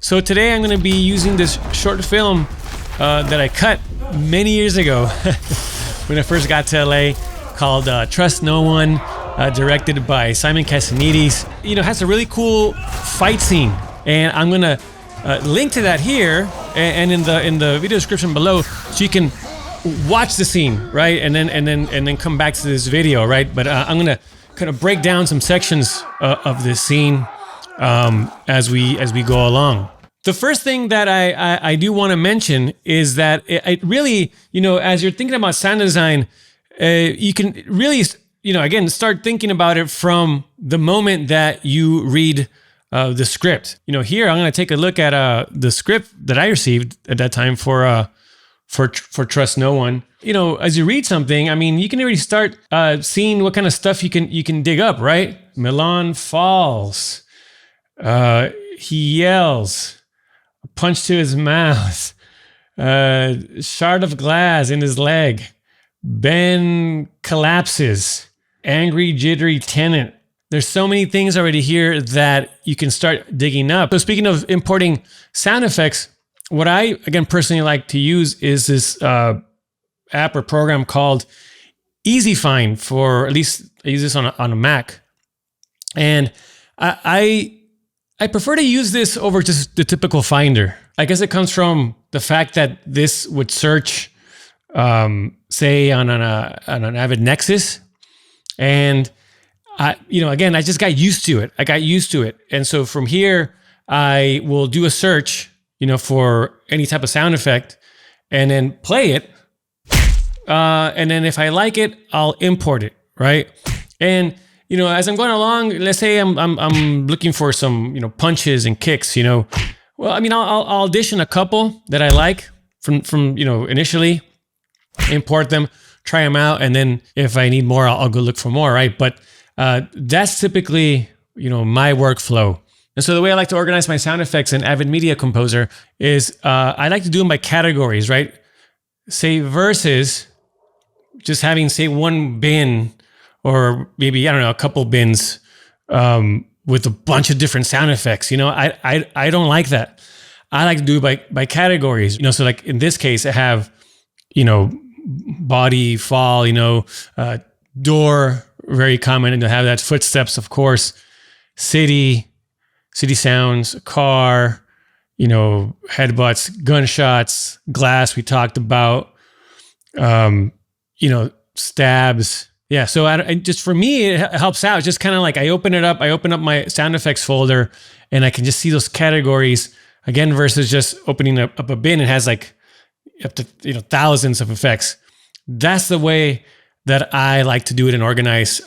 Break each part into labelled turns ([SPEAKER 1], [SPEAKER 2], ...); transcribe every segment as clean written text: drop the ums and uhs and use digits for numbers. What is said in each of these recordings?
[SPEAKER 1] So today I'm going to be using this short film that I cut many years ago when I first got to LA, called Trust No One, directed by Simon Casanides. You know, it has a really cool fight scene, and I'm going to link to that here and in the video description below, so you can watch the scene, right? And then come back to this video, right? But I'm going to kind of break down some sections of this scene as we go along. The first thing that I do want to mention is that it really, you know, as you're thinking about sound design, you can really, you know, again, start thinking about it from the moment that you read the script. You know, here I'm going to take a look at the script that I received at that time for Trust No One. You know, as you read something, I mean, you can already start seeing what kind of stuff you can dig up, right? Milan falls. He yells. A punch to his mouth. Shard of glass in his leg. Ben collapses. Angry, jittery tenant. There's so many things already here that you can start digging up. So speaking of importing sound effects, what I, again, personally like to use is this app or program called Easy Find, for at least I use this on a Mac. And I prefer to use this over just the typical Finder. I guess it comes from the fact that this would search, say, on an Avid Nexus. And you know, again, I just got used to it. I got used to it. And so from here, I will do a search, you know, for any type of sound effect, and then play it. And then if I like it, I'll import it, right? And you know, as I'm going along, let's say I'm looking for some, you know, punches and kicks, you know. Well, I mean, I'll audition a couple that I like from you know, initially, import them, try them out, and then if I need more, I'll go look for more, right? But that's typically, you know, my workflow. And so the way I like to organize my sound effects in Avid Media Composer is I like to do them by categories, right? Say versus, just having, say, one bin, or maybe, I don't know, a couple bins with a bunch of different sound effects. You know, I don't like that. I like to do it by categories. You know, so like in this case, I have, you know, body, fall, you know, door, very common, and to have that, footsteps, of course, city sounds, car, you know, headbutts, gunshots, glass we talked about, you know, stabs. Yeah, so just for me, it helps out. It's just kind of like I open up my sound effects folder, and I can just see those categories again, versus just opening up a bin. It has like up to, you know, thousands of effects. That's the way that I like to do it and organize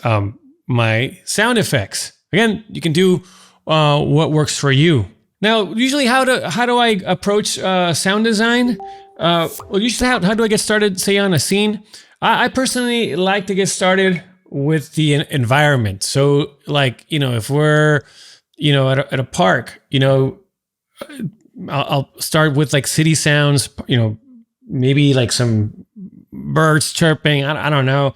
[SPEAKER 1] my sound effects. Again, you can do what works for you. Now, usually, how do I approach sound design? Well, usually, how do I get started, say, on a scene? I personally like to get started with the environment. So, like, you know, if we're, you know, at a park, you know, I'll start with like city sounds, you know, maybe like some birds chirping, I don't know,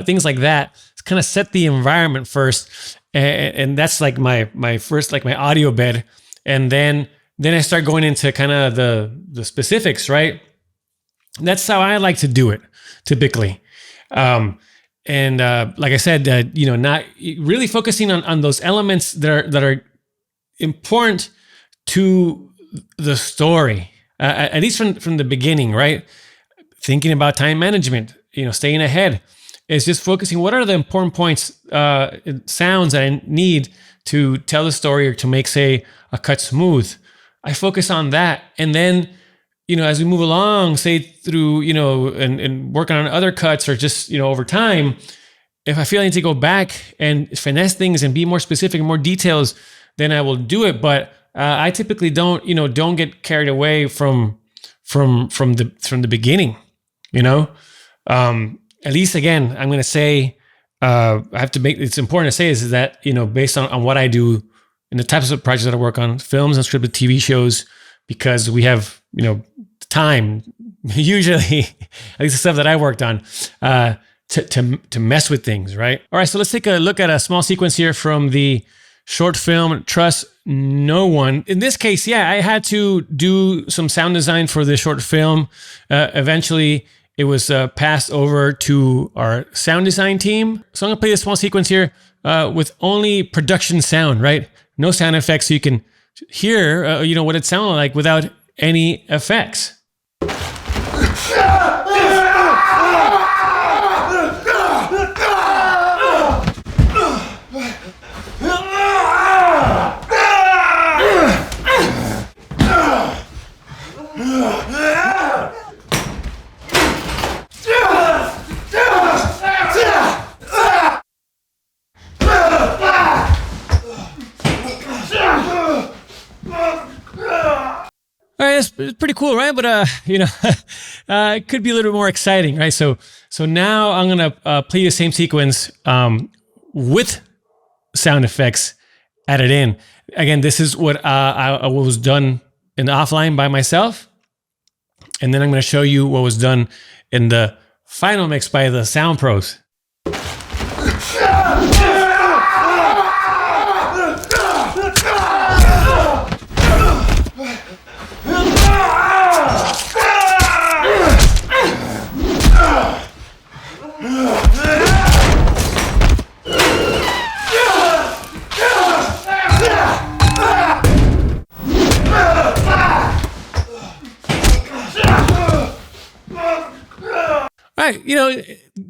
[SPEAKER 1] things like that. Kind of set the environment first, and that's like my first, like my audio bed, and then I start going into kind of the specifics, right? That's how I like to do it typically. Like I said, you know, not really focusing on those elements that are important to the story, at least from the beginning, right? Thinking about time management, you know, staying ahead. It's just focusing, what are the important points, sounds that I need to tell the story or to make, say, a cut smooth. I focus on that. And then, you know, as we move along, say through, you know, and working on other cuts, or just, you know, over time, if I feel I need to go back and finesse things and be more specific and more details, then I will do it. But I typically don't get carried away from the beginning, you know. At least, again, I'm going to say, it's important to say is that, you know, based on what I do and the types of projects that I work on, films and scripted TV shows, because we have, you know, time, usually, at least the stuff that I worked on, to mess with things, right? All right, so let's take a look at a small sequence here from the short film, Trust No One. In this case, yeah, I had to do some sound design for the short film. Eventually, it was passed over to our sound design team. So I'm gonna play this small sequence here with only production sound, right? No sound effects, so you can hear, what it sounded like without any effects. All right, it's pretty cool, right? But it could be a little bit more exciting, right? So now I'm gonna play the same sequence with sound effects added in. Again, this is what I was done in the offline by myself, and then I'm gonna show you what was done in the final mix by the sound pros.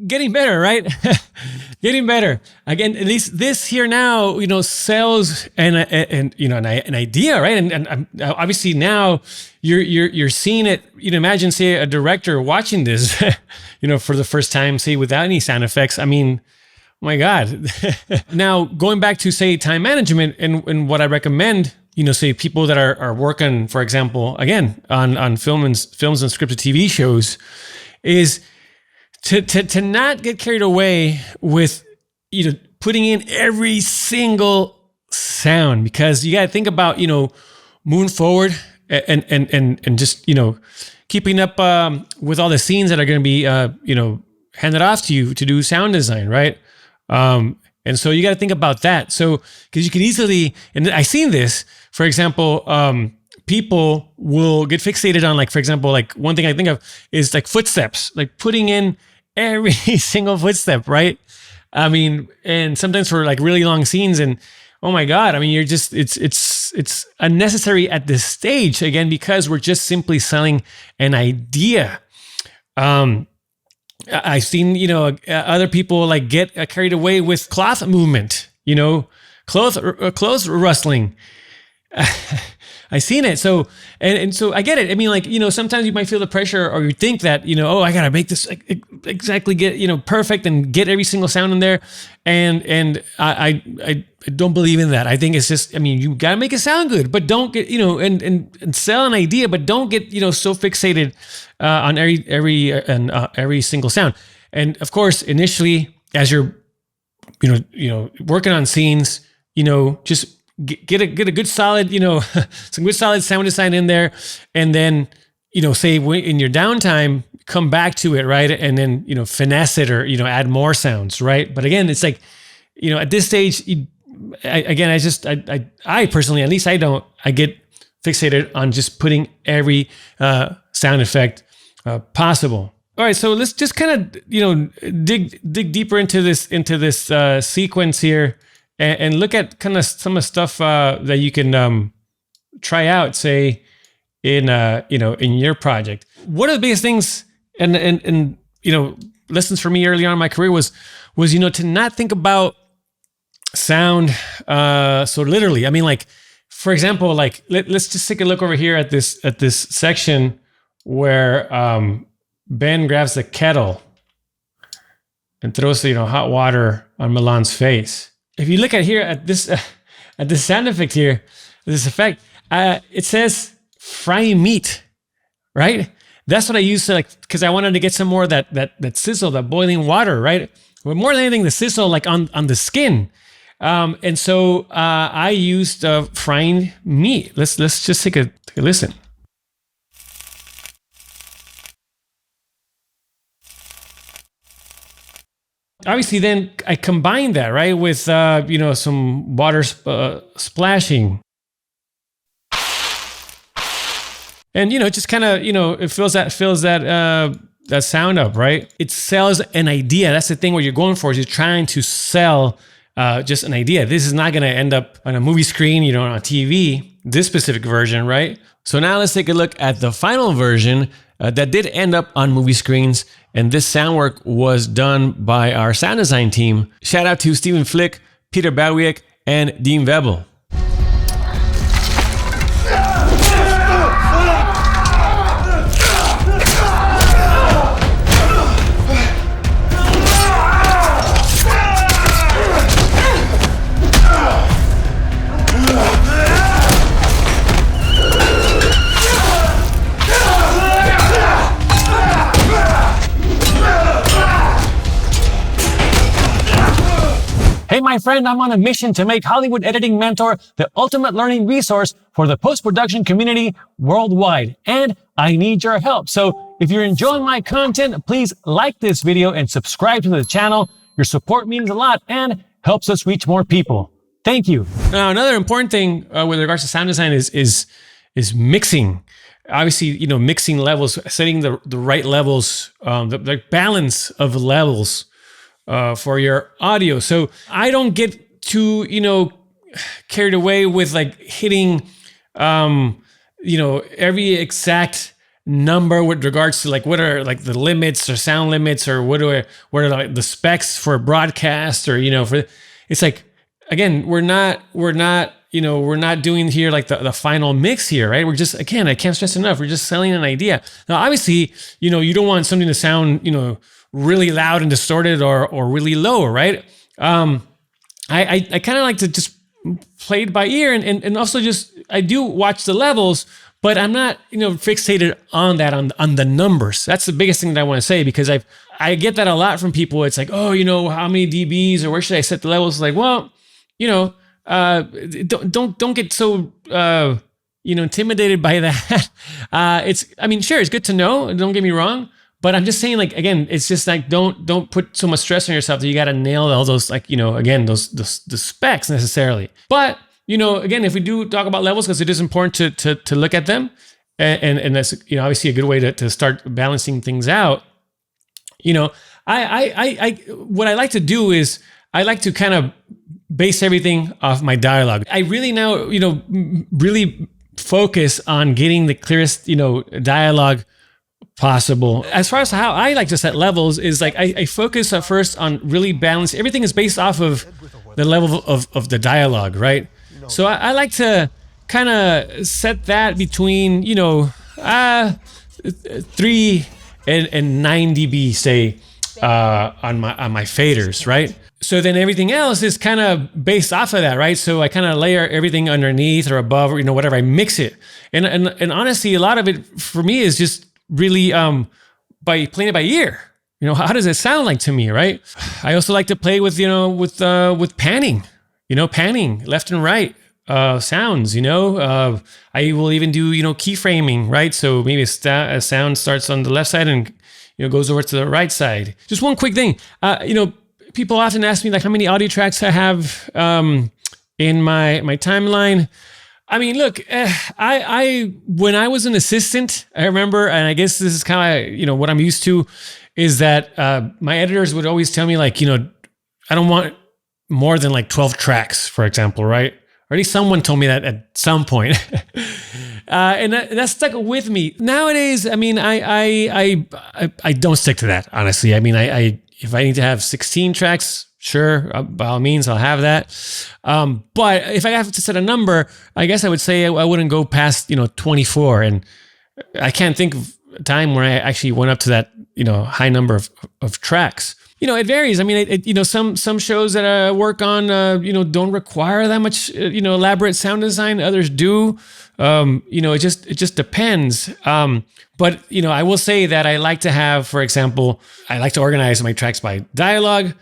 [SPEAKER 1] Getting better, right? Getting better. Again, at least this here now, sells an idea, right? And obviously now you're seeing it. Imagine, say, a director watching this, for the first time, say, without any sound effects. I mean, oh my God. Now going back to, say, time management and what I recommend, say people that are working, for example, again on films and scripted TV shows, is to not get carried away with putting in every single sound, because you got to think about moving forward and just keeping up with all the scenes that are going to be handed off to you to do sound design, right? And so you got to think about that. So because you can easily, and I've seen this, for example, people will get fixated on, like, for example, like one thing I think of is like footsteps, like putting in every single footstep, right? I mean, and sometimes for like really long scenes, and oh my God, I mean, you're just, it's unnecessary at this stage, again, because we're just simply selling an idea. I've seen, other people like get carried away with cloth movement, clothes rustling. I've seen it. So, and so I get it. I mean, like, sometimes you might feel the pressure, or you think that, I got to make this exactly get, perfect and get every single sound in there. And I don't believe in that. I think it's just, you got to make it sound good, but don't get, and sell an idea, but don't get, so fixated on every single sound. And of course, initially, as you're, working on scenes, just get a good solid, some good solid sound design in there, and then, say in your downtime, come back to it, right? And then, finesse it, or, add more sounds, right? But again, it's like, at this stage, I personally, at least I get fixated on just putting every sound effect possible. All right, so let's just kind of, dig deeper into this sequence here, and look at kind of some of the stuff that you can try out, say, in your project. One of the biggest things, and lessons for me early on in my career was to not think about sound so literally. I mean, like, for example, like let's just take a look over here at this section where Ben grabs the kettle and throws hot water on Milan's face. If you look at here at this sound effect here, this effect, it says frying meat, right? That's what I used to, like, because I wanted to get some more of that sizzle, that boiling water, right? But more than anything, the sizzle, like on the skin. And so I used frying meat. Let's just take a listen. obviously then I combine that, right, with, some water splashing. And, just kind of, it fills that sound up, right? It sells an idea. That's the thing what you're going for, is you're trying to sell just an idea. This is not going to end up on a movie screen, on a TV, this specific version, right? So now let's take a look at the final version that did end up on movie screens. And this sound work was done by our sound design team. Shout out to Stephen Flick, Peter Bawiak, and Dean Vebel.
[SPEAKER 2] Hey, my friend, I'm on a mission to make Hollywood Editing Mentor the ultimate learning resource for the post-production community worldwide. And I need your help. So if you're enjoying my content, please like this video and subscribe to the channel. Your support means a lot and helps us reach more people. Thank you.
[SPEAKER 1] Now, another important thing with regards to sound design is mixing. Obviously, mixing levels, setting the right levels, the balance of levels for your audio. So I don't get too, carried away with like hitting, every exact number with regards to like what are like the limits or sound limits, or what are like the specs for broadcast, or it's like, again, we're not doing here like the final mix here, right? We're just, again, I can't stress enough, we're just selling an idea. Now, obviously, you don't want something to sound, really loud and distorted or really low, right? I kind of like to just play it by ear, and also just, I do watch the levels, but I'm not, fixated on that, on the numbers. That's the biggest thing that I want to say, because I get that a lot from people. It's like, oh, how many dBs, or where should I set the levels? Like, well, don't get so, intimidated by that. Sure, it's good to know, don't get me wrong. But I'm just saying, like, again, it's just like, don't put so much stress on yourself that you got to nail all those, like, again, the specs necessarily. But, again, if we do talk about levels, because it is important to look at them, and that's, obviously a good way to start balancing things out. What I like to do is I like to kind of base everything off my dialogue. I really now, really focus on getting the clearest, dialogue possible. As far as how I like to set levels is like, I focus at first on really balance. Everything is based off of the level of the dialogue, right? So I like to kind of set that between, 3 and 9 dB, say, on my faders, right? So then everything else is kind of based off of that, right? So I kind of layer everything underneath or above, or, whatever, I mix it. And honestly, a lot of it for me is just really by playing it by ear. How does it sound like to me, right? I also like to play with with panning, panning left and right sounds. I will even do keyframing, right? So maybe a sound starts on the left side and goes over to the right side. Just one quick thing, people often ask me like how many audio tracks I have in my timeline. I mean, look, I when I was an assistant, I remember, and I guess this is kind of, what I'm used to, is that my editors would always tell me like, I don't want more than like 12 tracks, for example, right? Or at least someone told me that at some point. And that stuck with me. Nowadays, I mean, I don't stick to that, honestly. I mean, if I need to have 16 tracks, sure, by all means, I'll have that. But if I have to set a number, I guess I would say I wouldn't go past, 24. And I can't think of a time where I actually went up to that, high number of tracks. It varies. I mean, some shows that I work on, don't require that much, elaborate sound design. Others do. It just depends. But I will say that I like to have, for example, I like to organize my tracks by dialogue,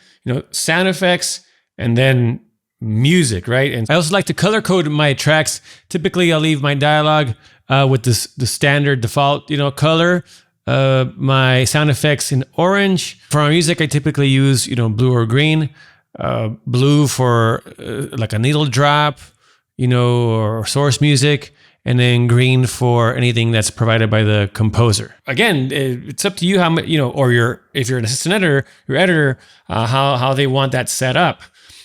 [SPEAKER 1] sound effects, and then music, right? And I also like to color code my tracks. Typically, I'll leave my dialogue with the standard default, color. my sound effects in orange. For my music, I typically use, blue or green. Blue for like a needle drop, or source music, and then green for anything that's provided by the composer. Again, it's up to you how much, or if you're an assistant editor, your editor, how they want that set up.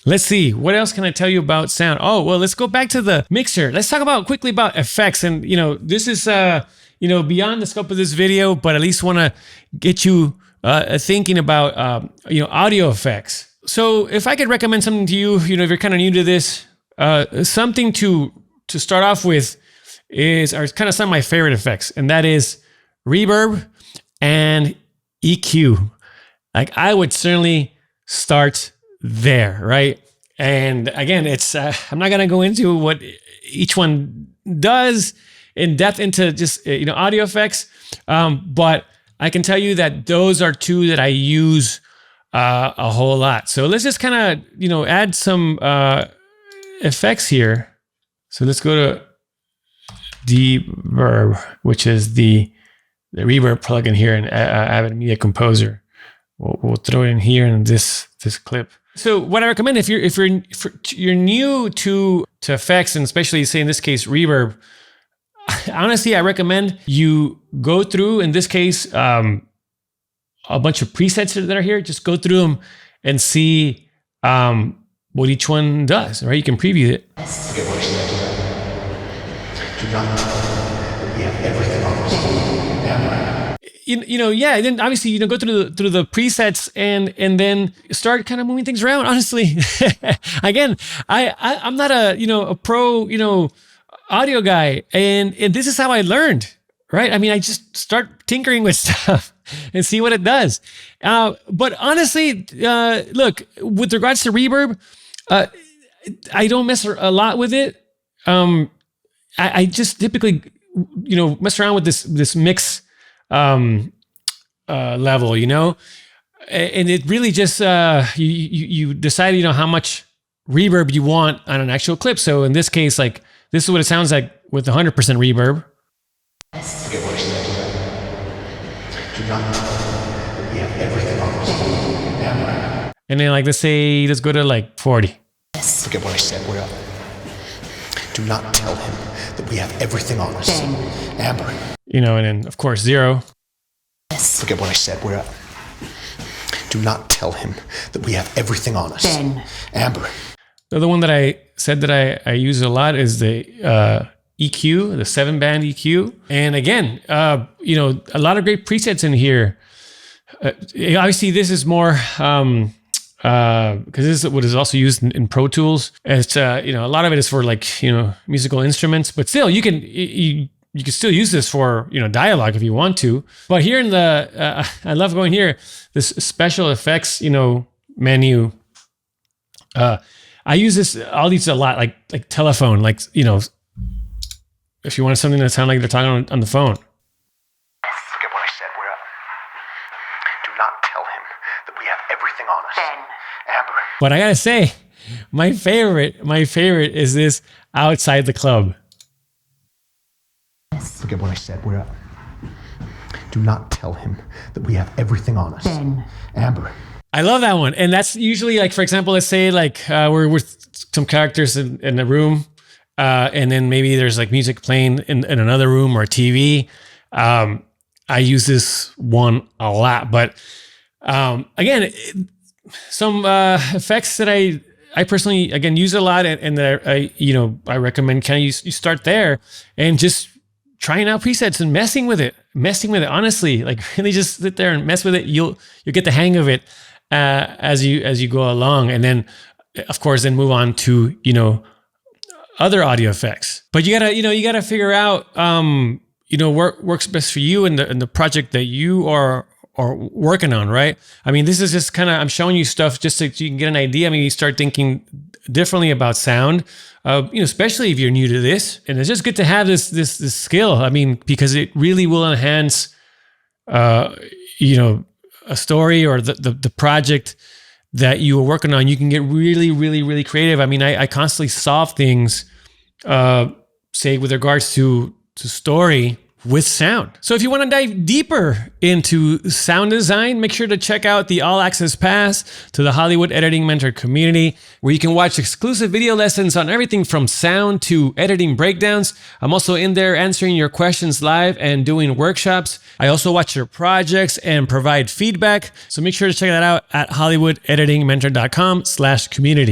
[SPEAKER 1] Let's see, what else can I tell you about sound? Oh, well, let's go back to the mixer. Let's talk quickly about effects. And, this is, beyond the scope of this video, but at least want to get you thinking about, audio effects. So if I could recommend something to you, if you're kind of new to this, something to start off with are kind of some of my favorite effects, and that is reverb and EQ. Like, I would certainly start there, right? And again, it's I'm not gonna go into what each one does in depth into just audio effects, but I can tell you that those are two that I use a whole lot. So let's just kind of add some effects here. So let's go to Reverb, which is the reverb plugin here in Avid Media Composer. We'll throw it in here in this clip. So what I recommend if you're new to effects, and especially say in this case reverb, honestly I recommend you go through, in this case, a bunch of presets that are here. Just go through them and see what each one does. Right? You can preview it. Yeah. And then obviously, go through the presets and then start kind of moving things around. Honestly, again, I'm not a pro audio guy, and this is how I learned. Right? I mean, I just start tinkering with stuff and see what it does. But honestly, look, with regards to reverb, I don't mess a lot with it. I just typically, mess around with this mix level, and it really just you decide how much reverb you want on an actual clip. So in this case, like, this is what it sounds like with 100% reverb. And then, like, let's go to like 40.
[SPEAKER 3] Forget what I said. We're up. Do not tell him that we have everything on us. Amber.
[SPEAKER 1] And then of course 0.
[SPEAKER 3] Forget what I said. We're up. Do not tell him that we have everything on us. Amber.
[SPEAKER 1] The other one that I said that I use a lot is the EQ, the 7-band EQ. And again, a lot of great presets in here. Obviously, this is more because this is what is also used in Pro Tools. It's a lot of it is for like musical instruments, but still you can still use this for dialogue if you want to. But here in the I love going here, this special effects menu. I use all these a lot, like telephone, like if you want something that sounds like they're talking on the phone.
[SPEAKER 3] Forget what I said. We're up. Do not tell him that we have everything on us. Amber.
[SPEAKER 1] But I gotta say, my favorite is this outside the club.
[SPEAKER 3] Forget what I said. We're up. Do not tell him that we have everything on us. Amber.
[SPEAKER 1] I love that one. And that's usually, like, for example, let's say like we're with some characters in a room, and then maybe there's like music playing in another room or a TV. I use this one a lot. But again, some effects that I personally, again, use a lot, and that I recommend kind of you start there and just trying out presets and messing with it. Honestly, like, really just sit there and mess with it. You'll get the hang of it as you go along, and then of course then move on to other audio effects. But you gotta figure out what works best for you and the project that you are working on, right? I mean, this is just kind of, I'm showing you stuff just so you can get an idea. I mean, you start thinking differently about sound, especially if you're new to this. And it's just good to have this skill. I mean, because it really will enhance, a story or the project that you were working on. You can get really, really, really creative. I mean, I constantly solve things, say with regards to story with sound. So if you want to dive deeper into sound design, make sure to check out the All Access Pass to the Hollywood Editing Mentor community, where you can watch exclusive video lessons on everything from sound to editing breakdowns. I'm also in there answering your questions live and doing workshops. I also watch your projects and provide feedback. So make sure to check that out at hollywoodeditingmentor.com/community.